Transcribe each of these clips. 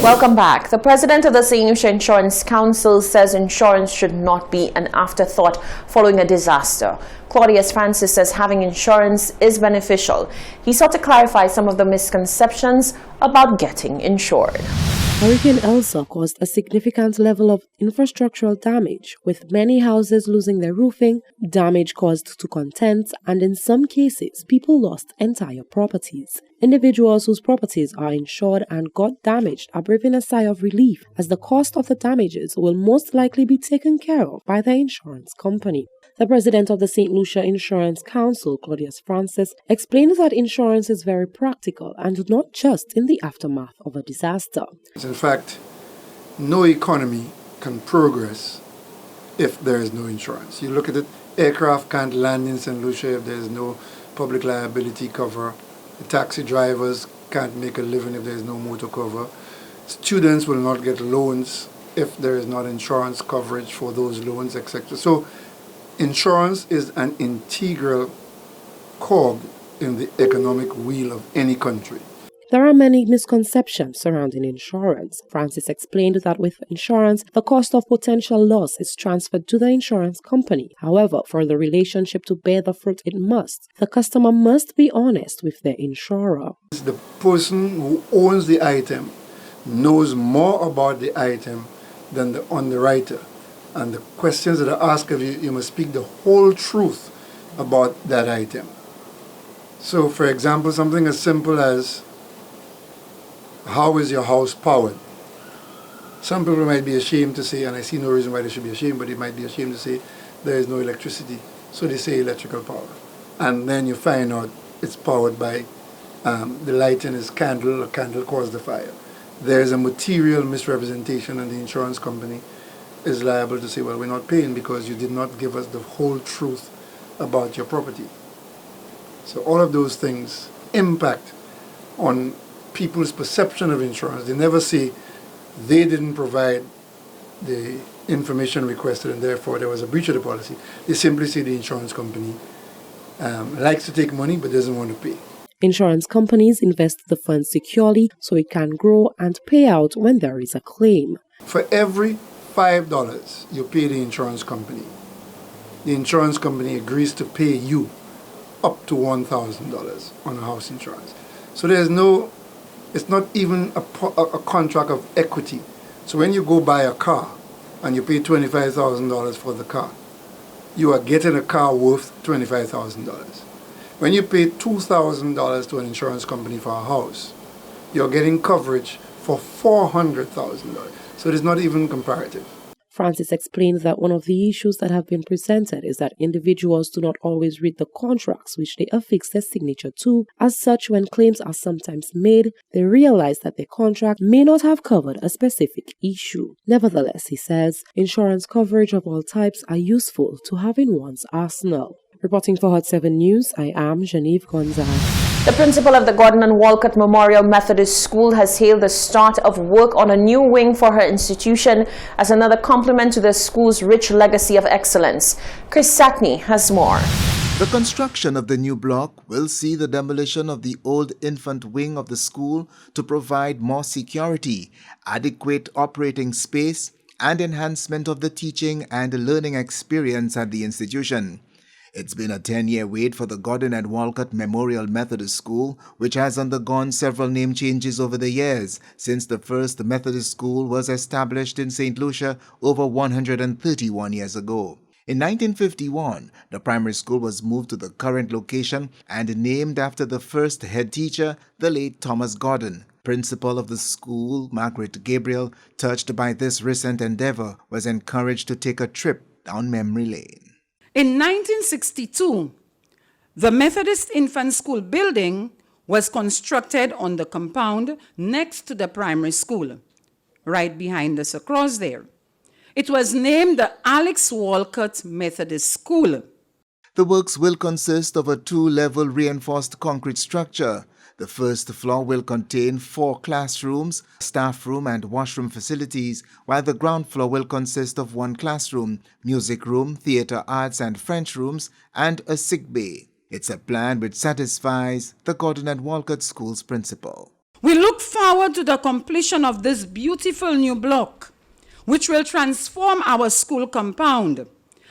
Welcome back. The president of the St. Lucia Insurance Council says insurance should not be an afterthought following a disaster. Claudius Francis says having insurance is beneficial. He sought to clarify some of the misconceptions about getting insured. Hurricane Elsa caused a significant level of infrastructural damage, with many houses losing their roofing, damage caused to contents, and in some cases, people lost entire properties. Individuals whose properties are insured and got damaged are breathing a sigh of relief, as the cost of the damages will most likely be taken care of by the insurance company. The president of the St. Lucia Insurance Council, Claudius Francis, explained that insurance is very practical and not just in the aftermath of a disaster. In fact, no economy can progress if there is no insurance. You look at it, aircraft can't land in St. Lucia if there is no public liability cover. The taxi drivers can't make a living if there is no motor cover. Students will not get loans if there is not insurance coverage for those loans, etc. So insurance is an integral cog in the economic wheel of any country. There are many misconceptions surrounding insurance. Francis explained that with insurance, the cost of potential loss is transferred to the insurance company. However, for the relationship to bear the fruit it must, the customer must be honest with their insurer. The person who owns the item knows more about the item than the underwriter. And the questions that are asked of you, you must speak the whole truth about that item. So, for example, something as simple as, how is your house powered? Some people might be ashamed to say, and I see no reason why they should be ashamed, but they might be ashamed to say there is no electricity. So they say electrical power. And then you find out it's powered by the lighting is candle, or candle caused the fire. There is a material misrepresentation, and the insurance company is liable to say, well, we're not paying because you did not give us the whole truth about your property. So all of those things impact on people's perception of insurance. They never say they didn't provide the information requested and therefore there was a breach of the policy. They simply say the insurance company likes to take money but doesn't want to pay. Insurance companies invest the funds securely so it can grow and pay out when there is a claim. For every $5 you pay the insurance company agrees to pay you up to $1,000 on a house insurance. So it's not even a contract of equity. So when you go buy a car and you pay $25,000 for the car, you are getting a car worth $25,000. When you pay $2,000 to an insurance company for a house, you're getting coverage for $400,000. So it is not even comparative. Francis explained that one of the issues that have been presented is that individuals do not always read the contracts which they affix their signature to. As such, when claims are sometimes made, they realize that their contract may not have covered a specific issue. Nevertheless, he says, insurance coverage of all types are useful to have in one's arsenal. Reporting for Hot 7 News, I am Genevieve Gonzalez. The principal of the Gordon and Walcott Memorial Methodist School has hailed the start of work on a new wing for her institution as another complement to the school's rich legacy of excellence. Chris Sackney has more. The construction of the new block will see the demolition of the old infant wing of the school to provide more security, adequate operating space, and enhancement of the teaching and learning experience at the institution. It's been a 10-year wait for the Gordon and Walcott Memorial Methodist School, which has undergone several name changes over the years since the first Methodist school was established in St. Lucia over 131 years ago. In 1951, the primary school was moved to the current location and named after the first head teacher, the late Thomas Gordon. Principal of the school, Margaret Gabriel, touched by this recent endeavor, was encouraged to take a trip down memory lane. In 1962, the Methodist Infant School building was constructed on the compound next to the primary school, right behind us across there. It was named the Alex Walcott Methodist School. The works will consist of a 2-level reinforced concrete structure. The first floor will contain 4 classrooms, staff room and washroom facilities, while the ground floor will consist of 1 classroom, music room, theatre arts and French rooms, and a sick bay. It's a plan which satisfies the Gordon and Walcott School's principal. We look forward to the completion of this beautiful new block, which will transform our school compound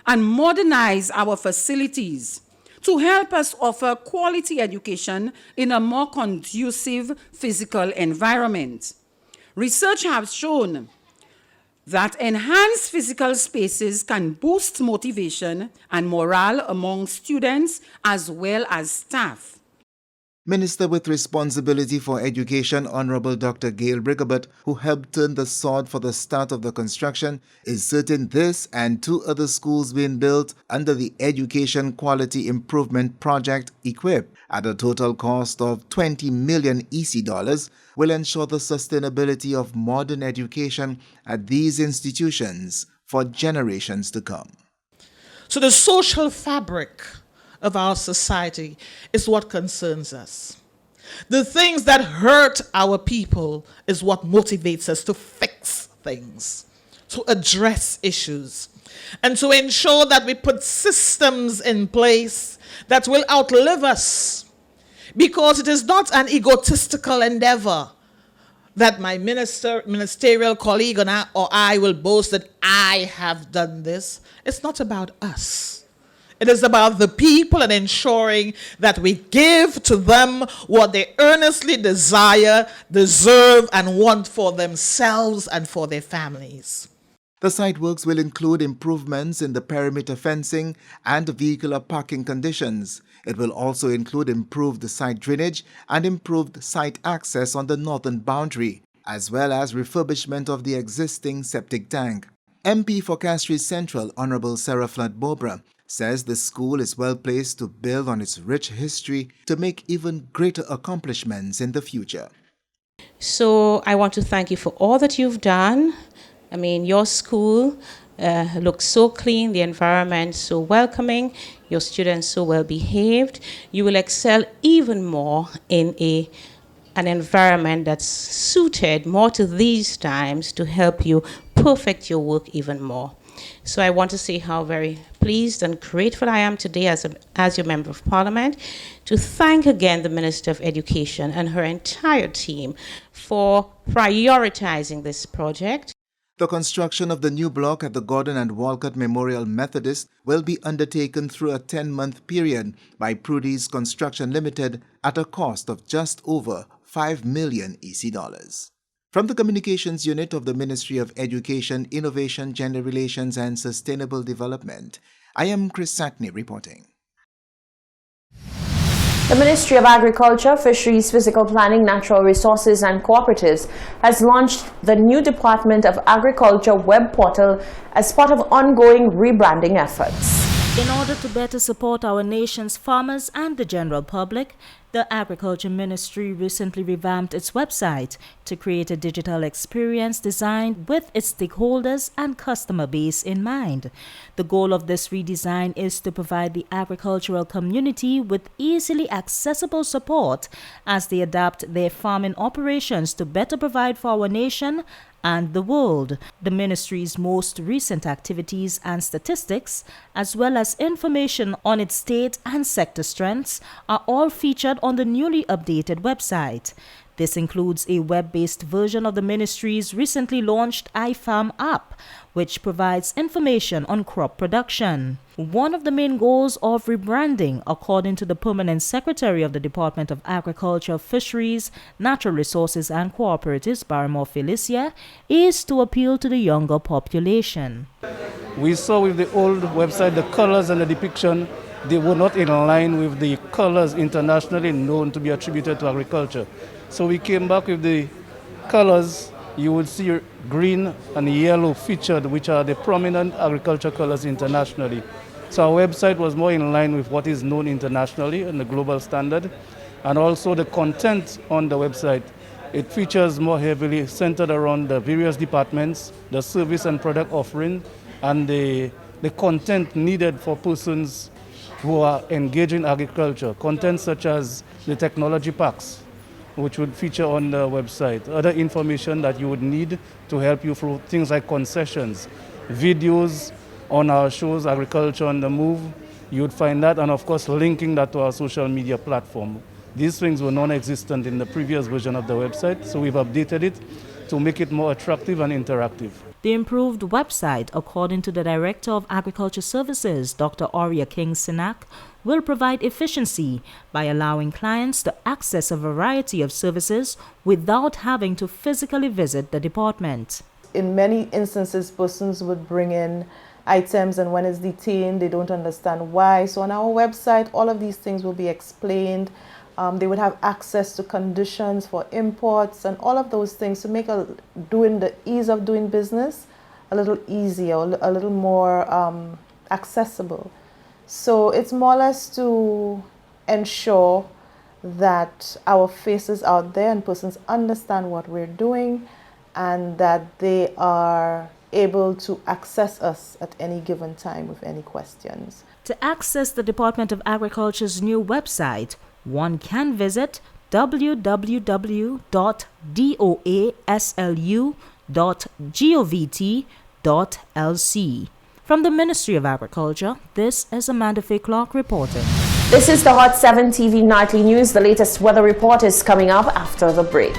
and modernize our facilities to help us offer quality education in a more conducive physical environment. Research has shown that enhanced physical spaces can boost motivation and morale among students as well as staff. Minister with responsibility for education, Honorable Dr. Gail Brigabert, who helped turn the sod for the start of the construction, is certain this and 2 other schools being built under the Education Quality Improvement Project EQUIP at a total cost of 20 million EC dollars will ensure the sustainability of modern education at these institutions for generations to come. So the social fabric of our society is what concerns us. The things that hurt our people is what motivates us to fix things, to address issues, and to ensure that we put systems in place that will outlive us. Because it is not an egotistical endeavor that my ministerial colleague or I will boast that I have done this. It's not about us. It is about the people and ensuring that we give to them what they earnestly desire, deserve, and want for themselves and for their families. The site works will include improvements in the perimeter fencing and vehicular parking conditions. It will also include improved site drainage and improved site access on the northern boundary, as well as refurbishment of the existing septic tank. MP for Castries Central, Honorable Sarah Flood Bobra, says the school is well placed to build on its rich history to make even greater accomplishments in the future. So I want to thank you for all that you've done. I mean, your school looks so clean, the environment so welcoming, your students so well behaved. You will excel even more in an environment that's suited more to these times to help you perfect your work even more. So I want to say how very pleased and grateful I am today as your Member of Parliament to thank again the Minister of Education and her entire team for prioritizing this project. The construction of the new block at the Gordon and Walcott Memorial Methodist will be undertaken through a 10-month period by Prudy's Construction Limited at a cost of just over 5 million EC dollars. From the Communications Unit of the Ministry of Education, Innovation, Gender Relations and Sustainable Development, I am Chris Sackney reporting. The Ministry of Agriculture, Fisheries, Physical Planning, Natural Resources and Cooperatives has launched the new Department of Agriculture web portal as part of ongoing rebranding efforts. In order to better support our nation's farmers and the general public, the Agriculture Ministry recently revamped its website to create a digital experience designed with its stakeholders and customer base in mind. The goal of this redesign is to provide the agricultural community with easily accessible support as they adapt their farming operations to better provide for our nation and the world. The ministry's most recent activities and statistics, as well as information on its state and sector strengths, are all featured on the newly updated website. This includes a web-based version of the ministry's recently launched iFarm app, which provides information on crop production. One of the main goals of rebranding, according to the Permanent Secretary of the Department of Agriculture, Fisheries, Natural Resources and Cooperatives, Barrymore Felicia, is to appeal to the younger population. We saw with the old website the colors and the depiction, they were not in line with the colors internationally known to be attributed to agriculture. So we came back with the colors. You would see green and yellow featured, which are the prominent agriculture colors internationally. So our website was more in line with what is known internationally and the global standard. And also the content on the website, it features more heavily centered around the various departments, the service and product offering, and the content needed for persons who are engaged in agriculture. Content such as the technology packs, which would feature on the website. Other information that you would need to help you through things like concessions, videos on our shows, Agriculture on the Move. You would find that, and of course linking that to our social media platform. These things were non-existent in the previous version of the website, so we've updated it to make it more attractive and interactive. The improved website, according to the Director of Agriculture Services, Dr. Aurea King-Sinak, will provide efficiency by allowing clients to access a variety of services without having to physically visit the department. In many instances, persons would bring in items, and when it's detained, they don't understand why. So on our website, all of these things will be explained. They would have access to conditions for imports and all of those things to make the ease of doing business a little easier, a little more accessible. So it's more or less to ensure that our faces out there and persons understand what we're doing and that they are able to access us at any given time with any questions. To access the Department of Agriculture's new website, one can visit www.doaslu.govt.lc. From the Ministry of Agriculture, this is Amanda Faye Clark reporting. This is the Hot 7 TV Nightly News. The latest weather report is coming up after the break.